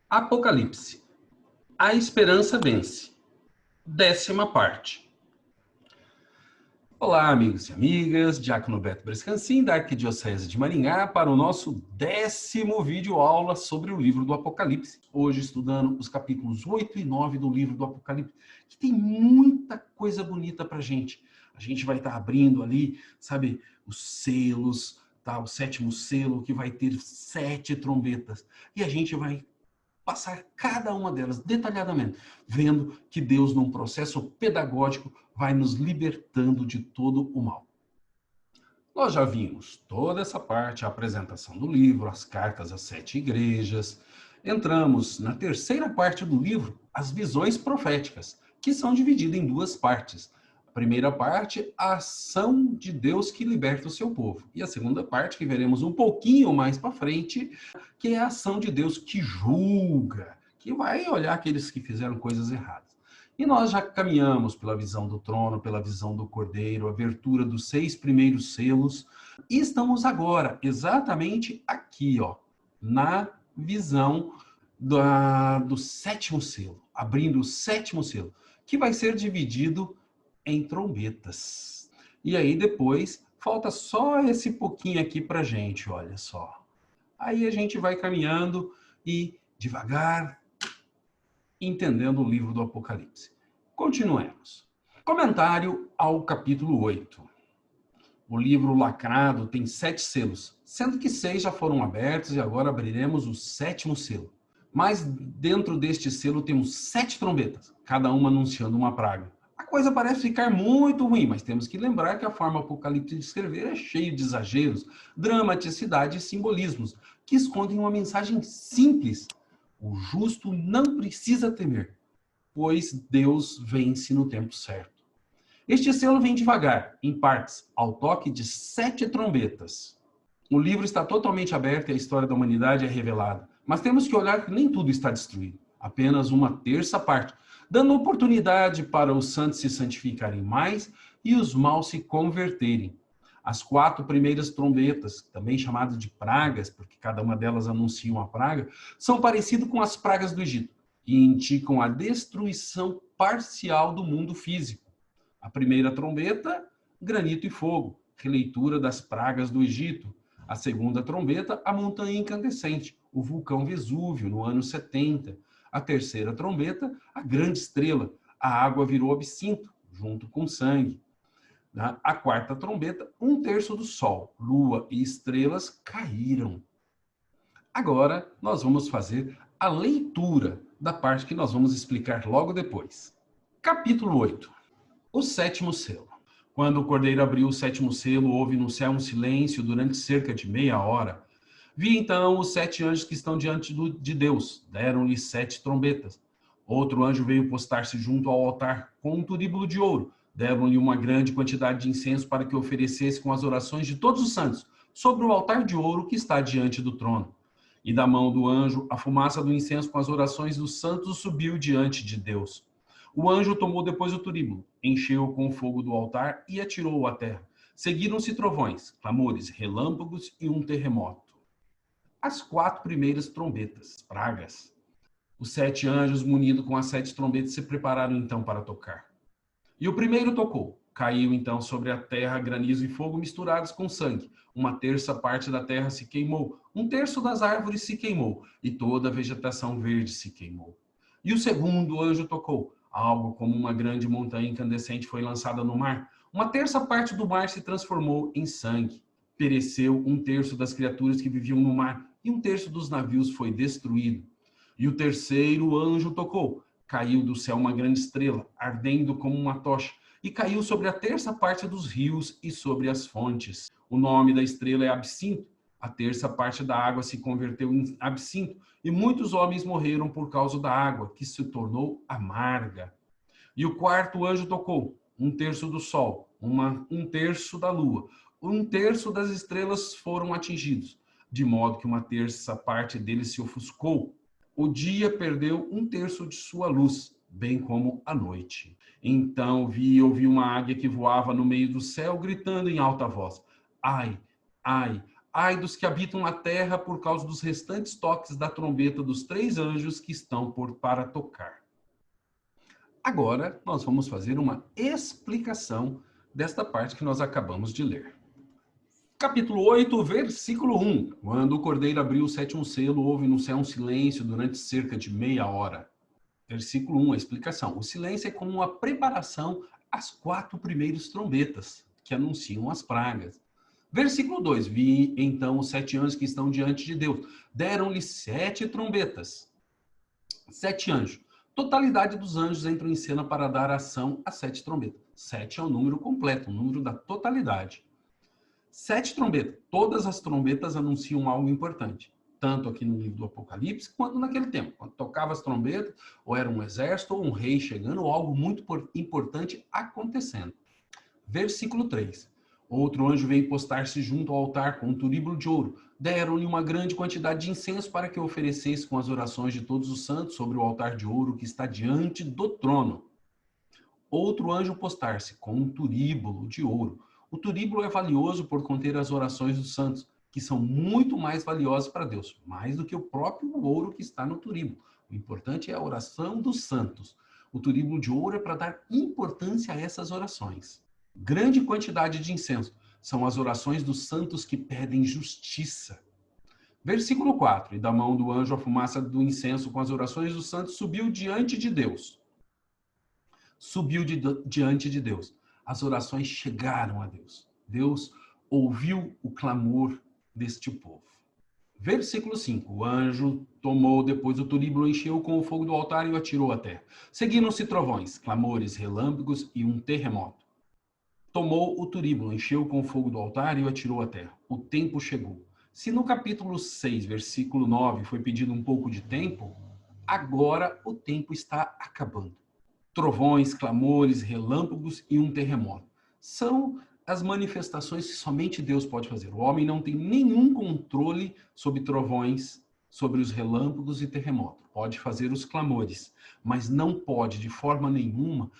Apocalipse. A esperança vence. 10ª parte. Olá, amigos e amigas. Diácono Beto Brescancin, da Arquidiocese de Maringá, para o nosso 10º vídeo aula sobre o livro do Apocalipse. Hoje estudando os capítulos 8 e 9 do livro do Apocalipse, que tem muita coisa bonita para a gente. A gente vai estar abrindo ali, sabe, os selos, tá? O 7º selo, que vai ter 7 trombetas. E a gente vai passar cada uma delas detalhadamente, vendo que Deus, num processo pedagógico, vai nos libertando de todo o mal. Nós já vimos toda essa parte, a apresentação do livro, as cartas às 7 igrejas. Entramos na terceira parte do livro, as visões proféticas, que são divididas em 2 partes. A primeira parte, a ação de Deus que liberta o seu povo. E a segunda parte, que veremos um pouquinho mais para frente, que é a ação de Deus que julga, que vai olhar aqueles que fizeram coisas erradas. E nós já caminhamos pela visão do trono, pela visão do Cordeiro, a abertura dos 6 primeiros selos, e estamos agora exatamente aqui, ó, na visão do 7º selo, abrindo o 7º selo, que vai ser dividido em trombetas. E aí depois, falta só esse pouquinho aqui pra gente, olha só. Aí a gente vai caminhando e devagar entendendo o livro do Apocalipse. Continuemos. Comentário ao capítulo 8. O livro lacrado tem 7 selos, sendo que 6 já foram abertos e agora abriremos o 7º selo. Mas dentro deste selo temos 7 trombetas, cada uma anunciando uma praga. A coisa parece ficar muito ruim, mas temos que lembrar que a forma Apocalipse de escrever é cheia de exageros, dramaticidade e simbolismos, que escondem uma mensagem simples. O justo não precisa temer, pois Deus vence no tempo certo. Este selo vem devagar, em partes, ao toque de 7 trombetas. O livro está totalmente aberto e a história da humanidade é revelada, mas temos que olhar que nem tudo está destruído, apenas uma terça parte, dando oportunidade para os santos se santificarem mais e os maus se converterem. As 4 primeiras trombetas, também chamadas de pragas, porque cada uma delas anuncia uma praga, são parecidas com as pragas do Egito e indicam a destruição parcial do mundo físico. A primeira trombeta, granito e fogo, releitura das pragas do Egito. A segunda trombeta, a montanha incandescente, o vulcão Vesúvio, no ano 70. A terceira trombeta, a grande estrela, a água virou absinto, junto com sangue. A quarta trombeta, 1/3 do sol, lua e estrelas caíram. Agora, nós vamos fazer a leitura da parte que nós vamos explicar logo depois. Capítulo 8. O 7º selo. Quando o Cordeiro abriu o 7º selo, houve no céu um silêncio durante cerca de meia hora. Vi então os 7 anjos que estão diante de Deus. Deram-lhe 7 trombetas. Outro anjo veio postar-se junto ao altar com um turíbulo de ouro. Deram-lhe uma grande quantidade de incenso para que oferecesse com as orações de todos os santos sobre o altar de ouro que está diante do trono. E da mão do anjo, a fumaça do incenso com as orações dos santos subiu diante de Deus. O anjo tomou depois o turíbulo, encheu-o com o fogo do altar e atirou-o à terra. Seguiram-se trovões, clamores, relâmpagos e um terremoto. As 4 primeiras trombetas, pragas. Os 7 anjos, munidos com as 7 trombetas, se prepararam então para tocar. E o primeiro tocou. Caiu então sobre a terra granizo e fogo misturados com sangue. Uma terça parte da terra se queimou, 1/3 das árvores se queimou, e toda a vegetação verde se queimou. E o segundo anjo tocou. Algo como uma grande montanha incandescente foi lançada no mar. Uma terça parte do mar se transformou em sangue. Pereceu 1/3 das criaturas que viviam no mar, e 1/3 dos navios foi destruído. E o terceiro anjo tocou. Caiu do céu uma grande estrela, ardendo como uma tocha, e caiu sobre a terça parte dos rios e sobre as fontes. O nome da estrela é Absinto. A terça parte da água se converteu em absinto, e muitos homens morreram por causa da água, que se tornou amarga. E o quarto anjo tocou. 1/3 do sol, 1/3 da lua, 1/3 das estrelas foram atingidos, de modo que uma terça parte deles se ofuscou. O dia perdeu 1/3 de sua luz, bem como a noite. Então vi e ouvi uma águia que voava no meio do céu, gritando em alta voz: ai, ai, Ai dos que habitam na terra por causa dos restantes toques da trombeta dos 3 anjos que estão para tocar. Agora, nós vamos fazer uma explicação desta parte que nós acabamos de ler. Capítulo 8, versículo 1. Quando o cordeiro abriu o 7º selo, houve no céu um silêncio durante cerca de meia hora. Versículo 1, a explicação. O silêncio é como uma preparação às 4 primeiras trombetas, que anunciam as pragas. Versículo 2, vi então os 7 anjos que estão diante de Deus. Deram-lhe 7 trombetas. 7 anjos. Totalidade dos anjos entram em cena para dar ação a 7 trombetas. 7 é o número completo, o número da totalidade. 7 trombetas. Todas as trombetas anunciam algo importante. Tanto aqui no livro do Apocalipse, quanto naquele tempo. Quando tocava as trombetas, ou era um exército, ou um rei chegando, ou algo muito importante acontecendo. Versículo 3. Outro anjo veio postar-se junto ao altar com um turíbulo de ouro. Deram-lhe uma grande quantidade de incenso para que oferecesse com as orações de todos os santos sobre o altar de ouro que está diante do trono. Outro anjo postar-se com um turíbulo de ouro. O turíbulo é valioso por conter as orações dos santos, que são muito mais valiosas para Deus, mais do que o próprio ouro que está no turíbulo. O importante é a oração dos santos. O turíbulo de ouro é para dar importância a essas orações. Grande quantidade de incenso são as orações dos santos que pedem justiça. Versículo 4. E da mão do anjo a fumaça do incenso com as orações dos santos subiu diante de Deus. Subiu diante de Deus. As orações chegaram a Deus. Deus ouviu o clamor deste povo. Versículo 5. O anjo tomou depois o turíbulo, encheu com o fogo do altar e o atirou à terra. Seguiram-se trovões, clamores, relâmpagos e um terremoto. Tomou o turíbulo, encheu com o fogo do altar e o atirou à terra. O tempo chegou. Se no capítulo 6, versículo 9, foi pedido um pouco de tempo, agora o tempo está acabando. Trovões, clamores, relâmpagos e um terremoto. São as manifestações que somente Deus pode fazer. O homem não tem nenhum controle sobre trovões, sobre os relâmpagos e terremotos. Pode fazer os clamores, mas não pode, de forma nenhuma,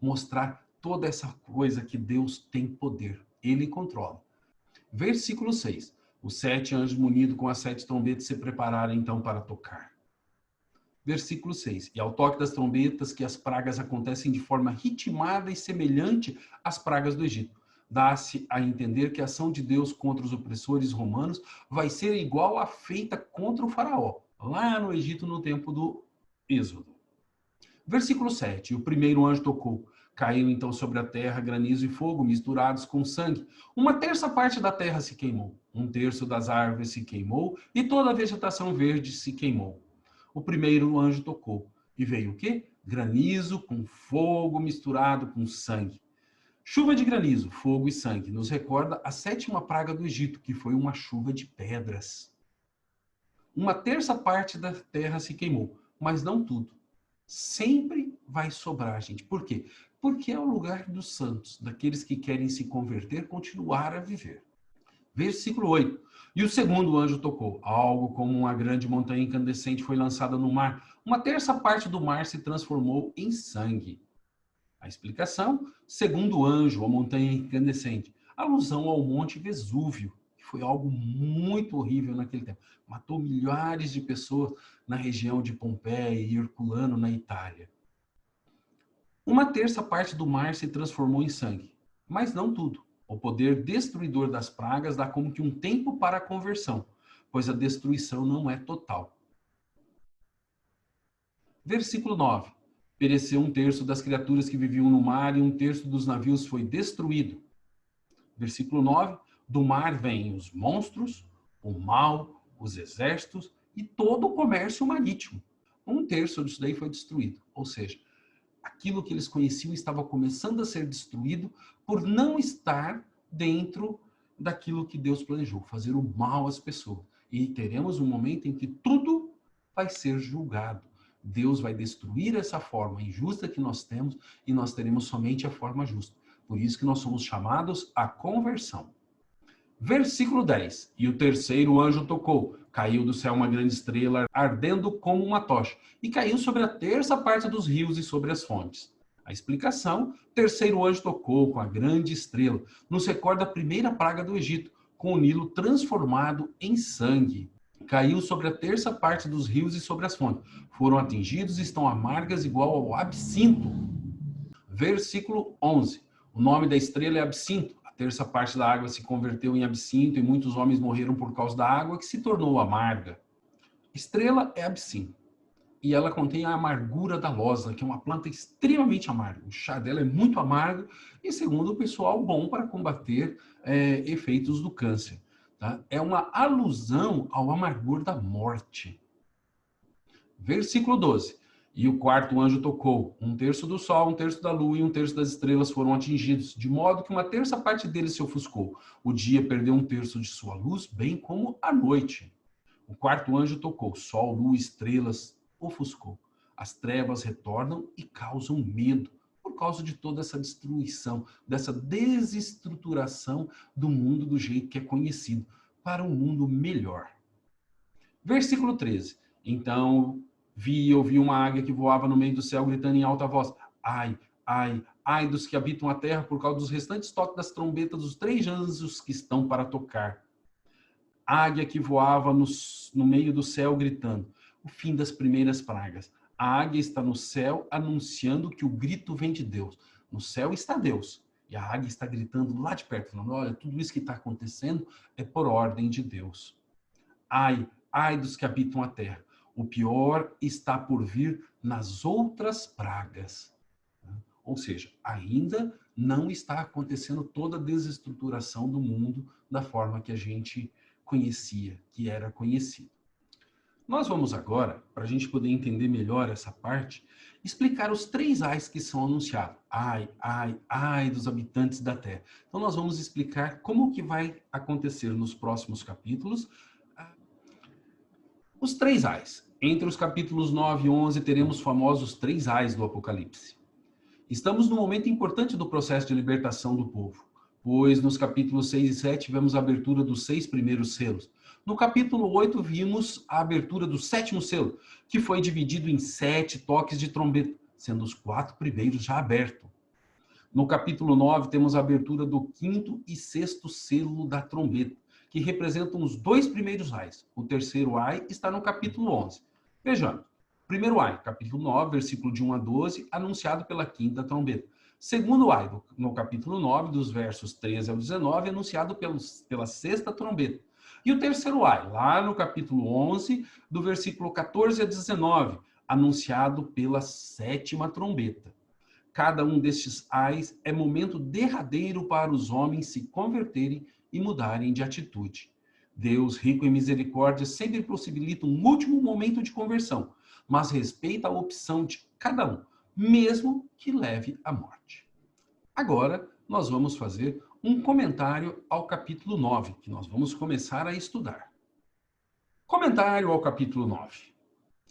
mostrar toda essa coisa que Deus tem poder. Ele controla. Versículo 6. Os 7 anjos munidos com as 7 trombetas se prepararam então para tocar. Versículo 6. E ao toque das trombetas que as pragas acontecem de forma ritmada e semelhante às pragas do Egito. Dá-se a entender que a ação de Deus contra os opressores romanos vai ser igual à feita contra o faraó, lá no Egito no tempo do Êxodo. Versículo 7. E o primeiro anjo tocou. Caiu então sobre a terra granizo e fogo misturados com sangue. 1/3 parte da terra se queimou. 1/3 das árvores se queimou e toda a vegetação verde se queimou. O primeiro anjo tocou e veio o quê? Granizo com fogo misturado com sangue. Chuva de granizo, fogo e sangue nos recorda a 7ª praga do Egito, que foi uma chuva de pedras. 1/3 parte da terra se queimou, mas não tudo. Sempre vai sobrar, gente. Por quê? Porque é o lugar dos santos, daqueles que querem se converter, continuar a viver. Versículo 8. E o segundo anjo tocou. Algo como uma grande montanha incandescente foi lançada no mar. 1/3 parte do mar se transformou em sangue. A explicação, segundo anjo, a montanha incandescente. Alusão ao Monte Vesúvio, que foi algo muito horrível naquele tempo. Matou milhares de pessoas na região de Pompeia e Herculano, na Itália. 1/3 parte do mar se transformou em sangue, mas não tudo. O poder destruidor das pragas dá como que um tempo para a conversão, pois a destruição não é total. Versículo 9. Pereceu 1/3 das criaturas que viviam no mar e 1/3 dos navios foi destruído. Versículo 9. Do mar vêm os monstros, o mal, os exércitos e todo o comércio marítimo. 1/3 disso daí foi destruído, ou seja, aquilo que eles conheciam estava começando a ser destruído por não estar dentro daquilo que Deus planejou, fazer o mal às pessoas. E teremos um momento em que tudo vai ser julgado. Deus vai destruir essa forma injusta que nós temos e nós teremos somente a forma justa. Por isso que nós somos chamados à conversão. Versículo 10. E o terceiro anjo tocou. Caiu do céu uma grande estrela, ardendo como uma tocha, e caiu sobre a 1/3 parte dos rios e sobre as fontes. A explicação, terceiro anjo tocou com a grande estrela. Nos recorda a primeira praga do Egito, com o Nilo transformado em sangue. Caiu sobre a terça parte dos rios e sobre as fontes. Foram atingidos e estão amargas igual ao absinto. Versículo 11. O nome da estrela é absinto. A terça parte da água se converteu em absinto e muitos homens morreram por causa da água que se tornou amarga. Estrela é absinto. E ela contém a amargura da loza, que é uma planta extremamente amarga. O chá dela é muito amargo e, segundo o pessoal, bom para combater efeitos do câncer. Tá? É uma alusão ao amargor da morte. Versículo 12. E o quarto anjo tocou. 1/3 do sol, 1/3 da lua e 1/3 das estrelas foram atingidos, de modo que 1/3 parte deles se ofuscou. O dia perdeu 1/3 de sua luz, bem como a noite. O quarto anjo tocou. Sol, lua, estrelas ofuscou. As trevas retornam e causam medo por causa de toda essa destruição, dessa desestruturação do mundo do jeito que é conhecido, para um mundo melhor. Versículo 13. Então vi e ouvi uma águia que voava no meio do céu, gritando em alta voz: ai, ai, ai dos que habitam a terra por causa dos restantes toques das trombetas dos 3 anjos que estão para tocar. Águia que voava no meio do céu, gritando: o fim das primeiras pragas. A águia está no céu anunciando que o grito vem de Deus. No céu está Deus. E a águia está gritando lá de perto, falando: olha, tudo isso que está acontecendo é por ordem de Deus. Ai, ai dos que habitam a terra. O pior está por vir nas outras pragas. Ou seja, ainda não está acontecendo toda a desestruturação do mundo da forma que a gente conhecia, que era conhecido. Nós vamos agora, para a gente poder entender melhor essa parte, explicar os 3 ais que são anunciados. Ai, ai, ai dos habitantes da terra. Então nós vamos explicar como que vai acontecer nos próximos capítulos os 3 ais. Entre os capítulos 9 e 11 teremos os famosos 3 ais do Apocalipse. Estamos num momento importante do processo de libertação do povo, pois nos capítulos 6 e 7 tivemos a abertura dos 6 primeiros selos. No capítulo 8 vimos a abertura do 7º selo, que foi dividido em 7 toques de trombeta, sendo os 4 primeiros já abertos. No capítulo 9 temos a abertura do 5º e 6º selo da trombeta, que representam os 2 primeiros ais. O 3º ai está no capítulo 11. Vejamos. Primeiro ai, capítulo 9, versículo de 1 a 12, anunciado pela 5ª trombeta. Segundo ai, no capítulo 9, dos versos 13 ao 19, anunciado pela 6ª trombeta. E o 3º ai, lá no capítulo 11, do versículo 14 a 19, anunciado pela 7ª trombeta. Cada um destes ais é momento derradeiro para os homens se converterem e mudarem de atitude. Deus, rico em misericórdia, sempre possibilita um último momento de conversão, mas respeita a opção de cada um, mesmo que leve à morte. Agora, nós vamos fazer um comentário ao capítulo 9, que nós vamos começar a estudar. Comentário ao capítulo 9.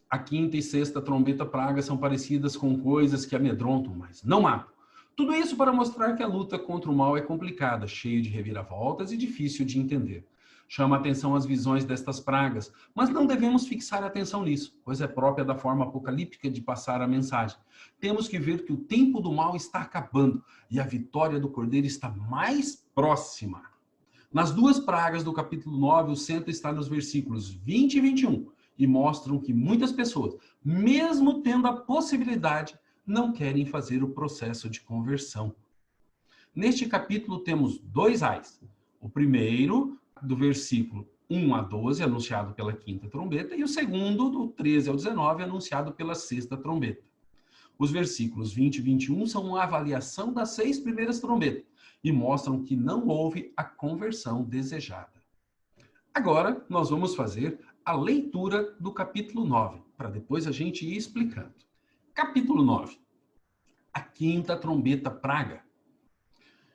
A 5ª e 6ª trombeta praga são parecidas com coisas que amedrontam, mas não matam. Tudo isso para mostrar que a luta contra o mal é complicada, cheia de reviravoltas e difícil de entender. Chama a atenção as visões destas pragas, mas não devemos fixar atenção nisso, pois é própria da forma apocalíptica de passar a mensagem. Temos que ver que o tempo do mal está acabando e a vitória do Cordeiro está mais próxima. Nas 2 pragas do capítulo 9, o centro está nos versículos 20 e 21, e mostram que muitas pessoas, mesmo tendo a possibilidade, não querem fazer o processo de conversão. Neste capítulo temos 2 ais. O primeiro, do versículo 1 a 12, anunciado pela 5ª trombeta, e o segundo, do 13 ao 19, anunciado pela 6ª trombeta. Os versículos 20 e 21 são uma avaliação das 6 primeiras trombetas e mostram que não houve a conversão desejada. Agora, nós vamos fazer a leitura do capítulo 9, para depois a gente ir explicando. Capítulo 9. A 5ª trombeta praga.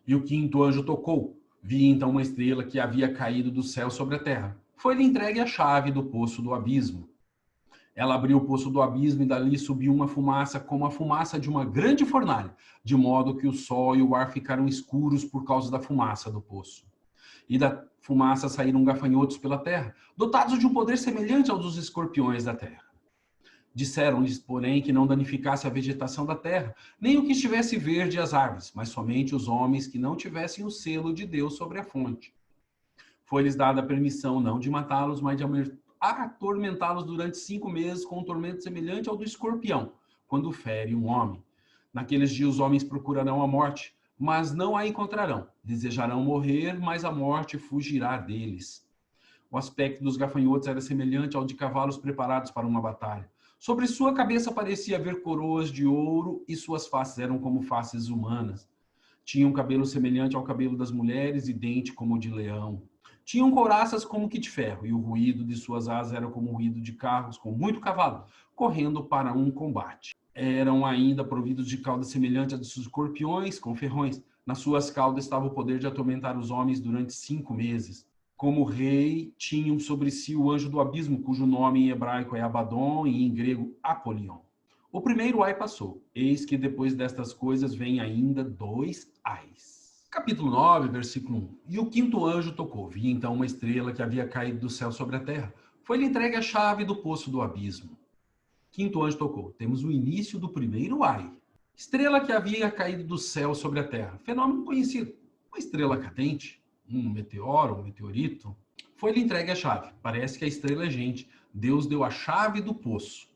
E o 5º anjo tocou. Vi então uma estrela que havia caído do céu sobre a terra. Foi-lhe entregue a chave do poço do abismo. Ela abriu o poço do abismo e dali subiu uma fumaça como a fumaça de uma grande fornalha, de modo que o sol e o ar ficaram escuros por causa da fumaça do poço. E da fumaça saíram gafanhotos pela terra, dotados de um poder semelhante ao dos escorpiões da terra. Disseram-lhes, porém, que não danificasse a vegetação da terra, nem o que estivesse verde as árvores, mas somente os homens que não tivessem o selo de Deus sobre a fonte. Foi-lhes dada a permissão não de matá-los, mas de atormentá-los durante 5 meses com um tormento semelhante ao do escorpião, quando fere um homem. Naqueles dias os homens procurarão a morte, mas não a encontrarão. Desejarão morrer, mas a morte fugirá deles. O aspecto dos gafanhotos era semelhante ao de cavalos preparados para uma batalha. Sobre sua cabeça parecia haver coroas de ouro e suas faces eram como faces humanas. Tinham cabelo semelhante ao cabelo das mulheres e dente como o de leão. Tinham couraças como que de ferro e o ruído de suas asas era como o ruído de carros com muito cavalo, correndo para um combate. Eram ainda providos de cauda semelhante a de escorpiões com ferrões. Nas suas caudas estava o poder de atormentar os homens durante 5 meses. Como rei, tinham sobre si o anjo do abismo, cujo nome em hebraico é Abaddon e em grego Apolion. O primeiro ai passou. Eis que depois destas coisas vem ainda 2 ais. Capítulo 9, versículo 1. E o quinto anjo tocou. Vi então uma estrela que havia caído do céu sobre a terra. Foi-lhe entregue a chave do poço do abismo. Quinto anjo tocou. Temos o início do primeiro ai. Estrela que havia caído do céu sobre a terra. Fenômeno conhecido. Uma estrela cadente. Um meteoro, um meteorito, foi-lhe entregue a chave. Parece que a estrela é gente. Deus deu a chave do poço.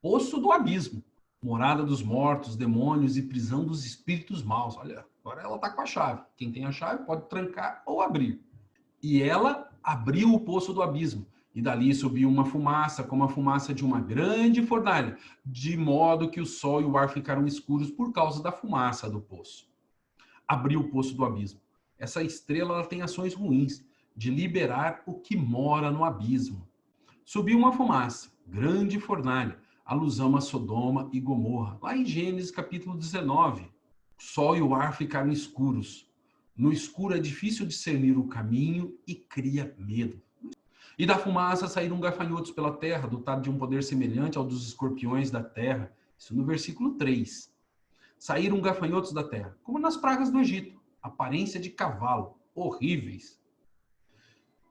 Poço do abismo. Morada dos mortos, demônios e prisão dos espíritos maus. Olha, agora ela está com a chave. Quem tem a chave pode trancar ou abrir. E ela abriu o poço do abismo. E dali subiu uma fumaça, como a fumaça de uma grande fornalha, de modo que o sol e o ar ficaram escuros por causa da fumaça do poço. Abriu o poço do abismo. Essa estrela ela tem ações ruins, de liberar o que mora no abismo. Subiu uma fumaça, grande fornalha, alusão a Sodoma e Gomorra, lá em Gênesis capítulo 19. O sol e o ar ficaram escuros. No escuro é difícil discernir o caminho e cria medo. E da fumaça saíram gafanhotos pela terra, dotado de um poder semelhante ao dos escorpiões da terra. Isso no versículo 3. Saíram gafanhotos da terra, como nas pragas do Egito. Aparência de cavalo, horríveis.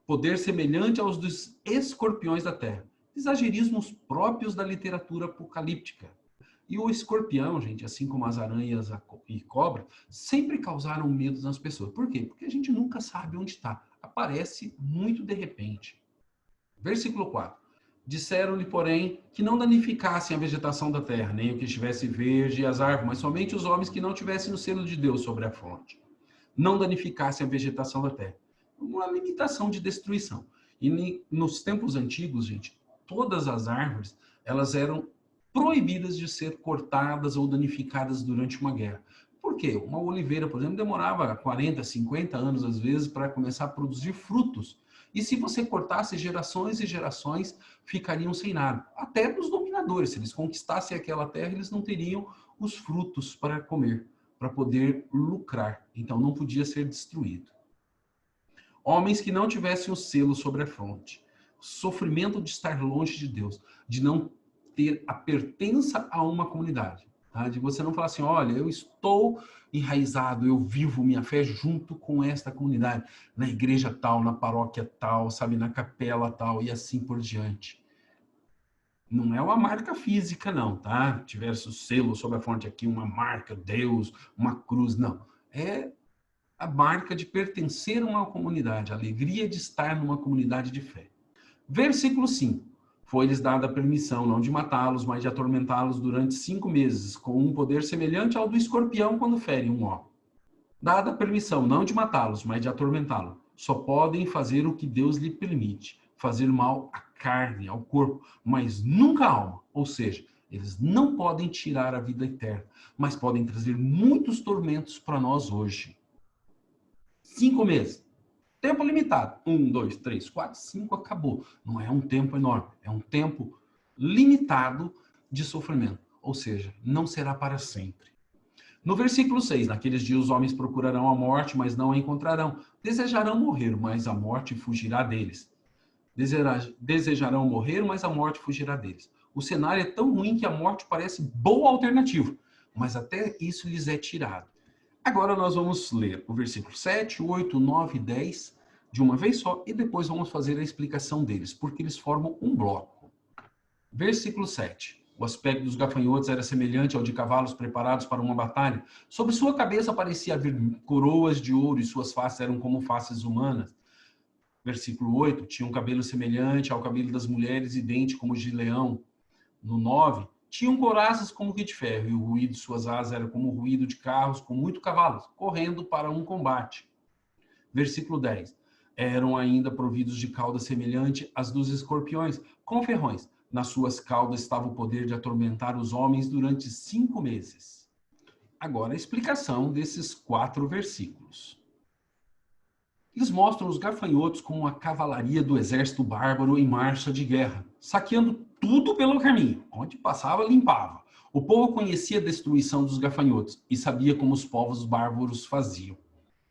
Poder semelhante aos dos escorpiões da terra. Exagerismos próprios da literatura apocalíptica. E o escorpião, gente, assim como as aranhas e cobra, sempre causaram medo nas pessoas. Por quê? Porque a gente nunca sabe onde está. Aparece muito de repente. Versículo 4. Disseram-lhe, porém, que não danificassem a vegetação da terra, nem o que estivesse verde e as árvores, mas somente os homens que não tivessem o selo de Deus sobre a fronte. Não danificassem a vegetação da terra. Uma limitação de destruição. E nos tempos antigos, gente, todas as árvores, elas eram proibidas de ser cortadas ou danificadas durante uma guerra. Por quê? Uma oliveira, por exemplo, demorava 40, 50 anos, às vezes, para começar a produzir frutos. E se você cortasse, gerações e gerações ficariam sem nada. Até dos dominadores, se eles conquistassem aquela terra, eles não teriam os frutos para comer, para poder lucrar. Então, não podia ser destruído. Homens que não tivessem o selo sobre a fronte. Sofrimento de estar longe de Deus, de não ter a pertença a uma comunidade. Tá? De você não falar assim, olha, eu estou enraizado, eu vivo minha fé junto com esta comunidade, na igreja tal, na paróquia tal, sabe, na capela tal e assim por diante. Não é uma marca física, não, tá? Tivesse o selo sobre a fronte aqui, uma marca, Deus, uma cruz, não. É a marca de pertencer a uma comunidade, a alegria de estar numa comunidade de fé. Versículo 5. Foi-lhes dada a permissão não de matá-los, mas de atormentá-los durante 5 meses, com um poder semelhante ao do escorpião quando fere um homem. Dada a permissão não de matá-los, mas de atormentá-los, só podem fazer o que Deus lhe permite, fazer mal à carne, ao corpo, mas nunca à alma. Ou seja, eles não podem tirar a vida eterna, mas podem trazer muitos tormentos para nós hoje. 5 meses. Tempo limitado. 1, 2, 3, 4, 5, acabou. Não é um tempo enorme. É um tempo limitado de sofrimento. Ou seja, não será para sempre. No versículo 6, naqueles dias os homens procurarão a morte, mas não a encontrarão. Desejarão morrer, mas a morte fugirá deles. Desejarão morrer, mas a morte fugirá deles. O cenário é tão ruim que a morte parece boa alternativa, mas até isso lhes é tirado. Agora nós vamos ler o versículo 7, 8, 9 e 10 de uma vez só e depois vamos fazer a explicação deles, porque eles formam um bloco. Versículo 7. O aspecto dos gafanhotos era semelhante ao de cavalos preparados para uma batalha. Sobre sua cabeça parecia haver coroas de ouro e suas faces eram como faces humanas. Versículo 8, tinha um cabelo semelhante ao cabelo das mulheres e dente como de leão. No 9, tinham couraças como que de ferro, e o ruído de suas asas era como o ruído de carros com muito cavalos, correndo para um combate. Versículo 10, eram ainda providos de cauda semelhante às dos escorpiões, com ferrões. Nas suas caudas estava o poder de atormentar os homens durante 5 meses. Agora, a explicação desses 4 versículos. Eles mostram os gafanhotos como a cavalaria do exército bárbaro em marcha de guerra, saqueando tudo pelo caminho. Onde passava, limpava. O povo conhecia a destruição dos gafanhotos e sabia como os povos bárbaros faziam.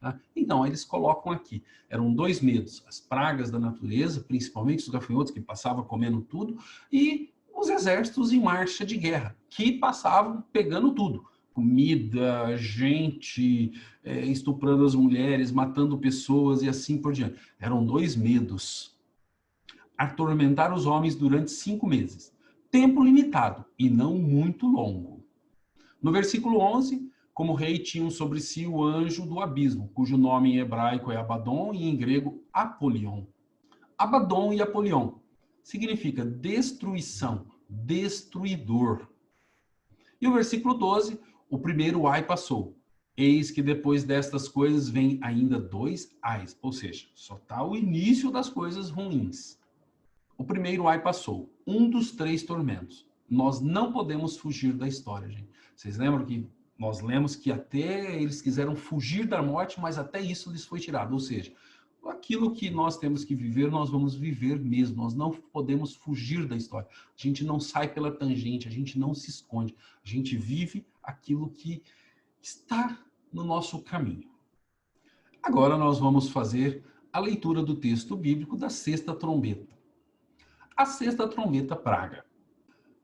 Tá? Então, eles colocam aqui. Eram 2 medos. As pragas da natureza, principalmente os gafanhotos que passavam comendo tudo, e os exércitos em marcha de guerra, que passavam pegando tudo. Comida, gente, estuprando as mulheres, matando pessoas e assim por diante. Eram 2 medos. Atormentar os homens durante 5 meses. Tempo limitado e não muito longo. No versículo 11, como rei tinham sobre si o anjo do abismo, cujo nome em hebraico é Abaddon e em grego Apolion. Abaddon e Apolion significa destruição, destruidor. E o versículo 12, o primeiro ai passou. Eis que depois destas coisas vem ainda 2 ais, ou seja, só está o início das coisas ruins. O primeiro ai passou, um dos 3 tormentos. Nós não podemos fugir da história, gente. Vocês lembram que nós lemos que até eles quiseram fugir da morte, mas até isso lhes foi tirado. Ou seja, aquilo que nós temos que viver, nós vamos viver mesmo. Nós não podemos fugir da história. A gente não sai pela tangente, a gente não se esconde. A gente vive aquilo que está no nosso caminho. Agora nós vamos fazer a leitura do texto bíblico da 6ª trombeta. A 6ª trombeta praga.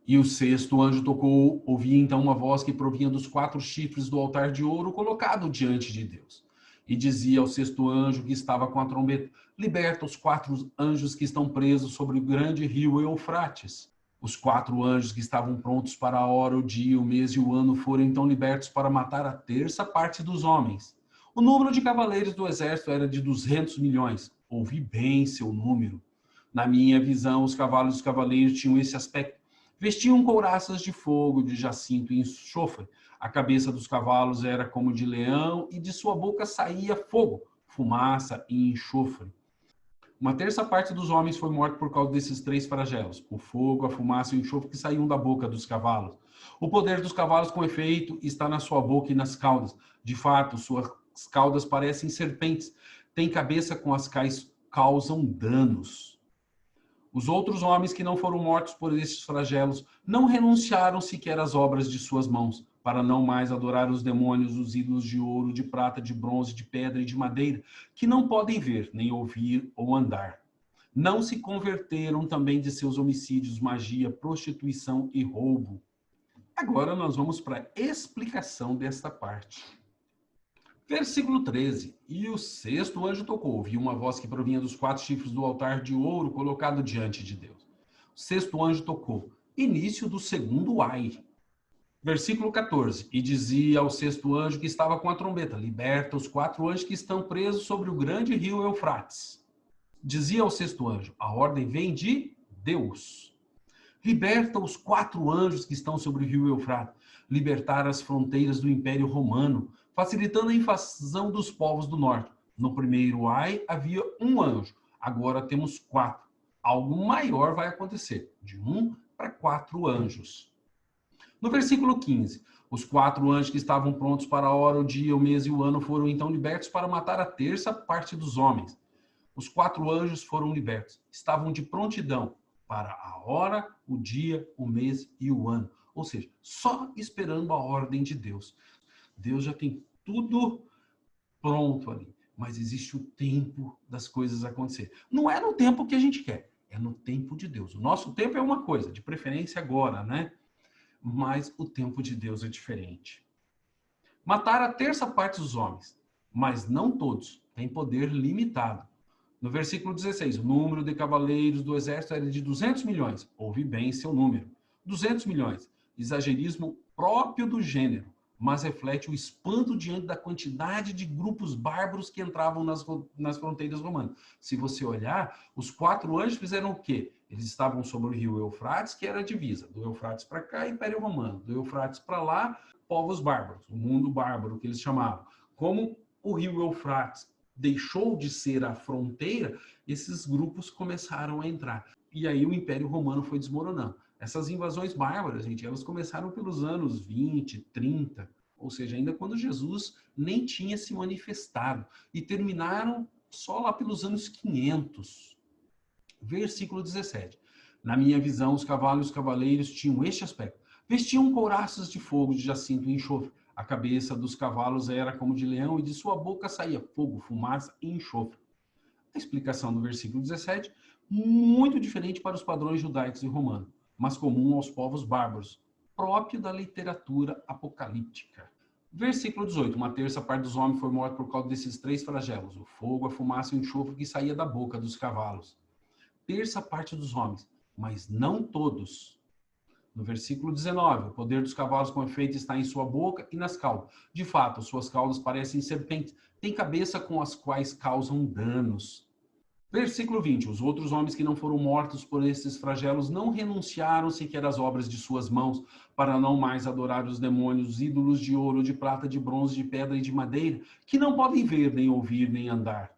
E o 6º anjo tocou, ouvi então uma voz que provinha dos 4 chifres do altar de ouro colocado diante de Deus. E dizia ao 6º anjo que estava com a trombeta, liberta os 4 anjos que estão presos sobre o grande rio Eufrates. Os 4 anjos que estavam prontos para a hora, o dia, o mês e o ano foram então libertos para matar a 1/3 parte dos homens. O número de cavaleiros do exército era de 200 milhões. Ouvi bem seu número. Na minha visão, os cavalos dos cavaleiros tinham esse aspecto. Vestiam couraças de fogo, de jacinto e enxofre. A cabeça dos cavalos era como de leão e de sua boca saía fogo, fumaça e enxofre. 1/3 parte dos homens foi morta por causa desses 3 flagelos: o fogo, a fumaça e o enxofre que saíam da boca dos cavalos. O poder dos cavalos, com efeito, está na sua boca e nas caudas. De fato, suas caudas parecem serpentes. Tem cabeça com as quais causam danos. Os outros homens que não foram mortos por estes flagelos não renunciaram sequer às obras de suas mãos, para não mais adorar os demônios, os ídolos de ouro, de prata, de bronze, de pedra e de madeira, que não podem ver, nem ouvir ou andar. Não se converteram também de seus homicídios, magia, prostituição e roubo. Agora nós vamos para a explicação desta parte. Versículo 13. E o 6º anjo tocou. Ouvi uma voz que provinha dos 4 chifres do altar de ouro colocado diante de Deus. O 6º anjo tocou. Início do 2º ai. Versículo 14. E dizia ao 6º anjo que estava com a trombeta: liberta os 4 anjos que estão presos sobre o grande rio Eufrates. Dizia ao 6º anjo: a ordem vem de Deus. Liberta os 4 anjos que estão sobre o rio Eufrates. Libertar as fronteiras do Império Romano, facilitando a invasão dos povos do norte. No primeiro ai havia 1 anjo, agora temos 4. Algo maior vai acontecer, de 1 para 4 anjos. No versículo 15, os 4 anjos que estavam prontos para a hora, o dia, o mês e o ano foram então libertos para matar a 1/3 parte dos homens. Os 4 anjos foram libertos, estavam de prontidão para a hora, o dia, o mês e o ano. Ou seja, só esperando a ordem de Deus. Deus já tem tudo pronto ali, mas existe o tempo das coisas acontecerem. Não é no tempo que a gente quer, é no tempo de Deus. O nosso tempo é uma coisa, de preferência agora, né? Mas o tempo de Deus é diferente. Matar a 1/3 parte dos homens, mas não todos, têm poder limitado. No versículo 16, o número de cavaleiros do exército era de 200 milhões. Ouvi bem seu número. 200 milhões. Exagerismo próprio do gênero. mas reflete o espanto diante da quantidade de grupos bárbaros que entravam nas fronteiras romanas. Se você olhar, os 4 anjos fizeram o quê? Eles estavam sobre o rio Eufrates, que era a divisa. Do Eufrates para cá, Império Romano. Do Eufrates para lá, povos bárbaros, o mundo bárbaro que eles chamavam. Como o rio Eufrates deixou de ser a fronteira, esses grupos começaram a entrar. E aí o Império Romano foi desmoronando. Essas invasões bárbaras, gente, elas começaram pelos anos 20, 30, ou seja, ainda quando Jesus nem tinha se manifestado, e terminaram só lá pelos anos 500. Versículo 17. Na minha visão, os cavalos e os cavaleiros tinham este aspecto. Vestiam couraças de fogo, de jacinto e enxofre. A cabeça dos cavalos era como de leão e de sua boca saía fogo, fumaça e enxofre. A explicação do versículo 17, muito diferente para os padrões judaicos e romanos, mas comum aos povos bárbaros, próprio da literatura apocalíptica. Versículo 18. Uma terça parte dos homens foi morta por causa desses 3 flagelos, o fogo, a fumaça e o enxofre que saía da boca dos cavalos. Terça parte dos homens, mas não todos. No versículo 19, o poder dos cavalos com efeito está em sua boca e nas caudas. De fato, suas caudas parecem serpentes, têm cabeça com as quais causam danos. Versículo 20, os outros homens que não foram mortos por esses flagelos não renunciaram sequer às obras de suas mãos, para não mais adorar os demônios, os ídolos de ouro, de prata, de bronze, de pedra e de madeira, que não podem ver, nem ouvir, nem andar.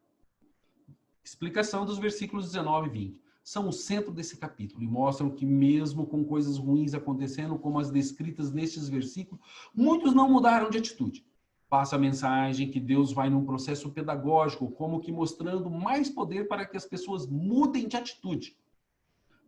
Explicação dos versículos 19 e 20. São o centro desse capítulo e mostram que mesmo com coisas ruins acontecendo, como as descritas nestes versículos, muitos não mudaram de atitude. Passa a mensagem que Deus vai num processo pedagógico, como que mostrando mais poder para que as pessoas mudem de atitude.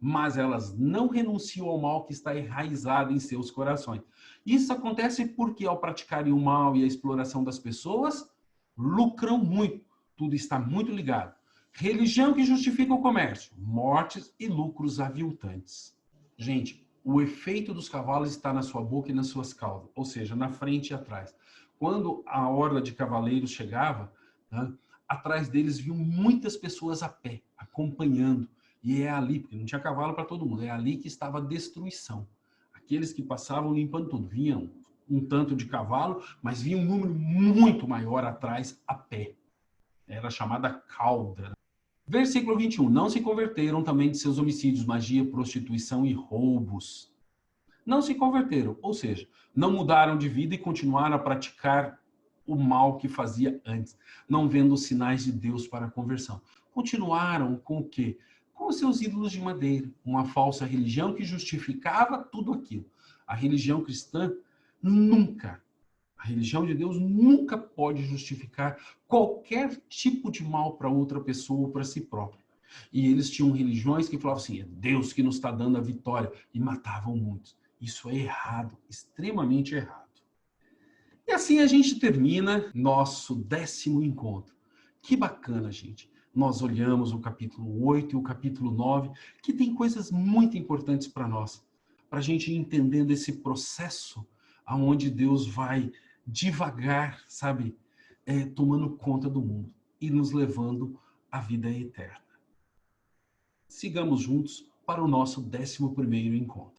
Mas elas não renunciam ao mal que está enraizado em seus corações. Isso acontece porque, ao praticarem o mal e a exploração das pessoas, lucram muito. Tudo está muito ligado. Religião que justifica o comércio, mortes e lucros aviltantes. Gente, o efeito dos cavalos está na sua boca e nas suas caudas, ou seja, na frente e atrás. Quando a horda de cavaleiros chegava, né, atrás deles viam muitas pessoas a pé, acompanhando. E é ali, porque não tinha cavalo para todo mundo, é ali que estava a destruição. Aqueles que passavam limpando tudo, vinham um tanto de cavalo, mas vinha um número muito maior atrás a pé. Era chamada cauda. Versículo 21. Não se converteram também de seus homicídios, magia, prostituição e roubos. Não se converteram, ou seja, não mudaram de vida e continuaram a praticar o mal que fazia antes, não vendo os sinais de Deus para a conversão. Continuaram com o quê? Com os seus ídolos de madeira, uma falsa religião que justificava tudo aquilo. A religião cristã nunca, a religião de Deus nunca pode justificar qualquer tipo de mal para outra pessoa ou para si próprio. E eles tinham religiões que falavam assim, é Deus que nos está dando a vitória, e matavam muitos. Isso é errado, extremamente errado. E assim a gente termina nosso 10º encontro. Que bacana, gente. Nós olhamos o capítulo 8 e o capítulo 9, que tem coisas muito importantes para nós, para a gente ir entendendo esse processo aonde Deus vai devagar, sabe, tomando conta do mundo e nos levando à vida eterna. Sigamos juntos para o nosso 11º encontro.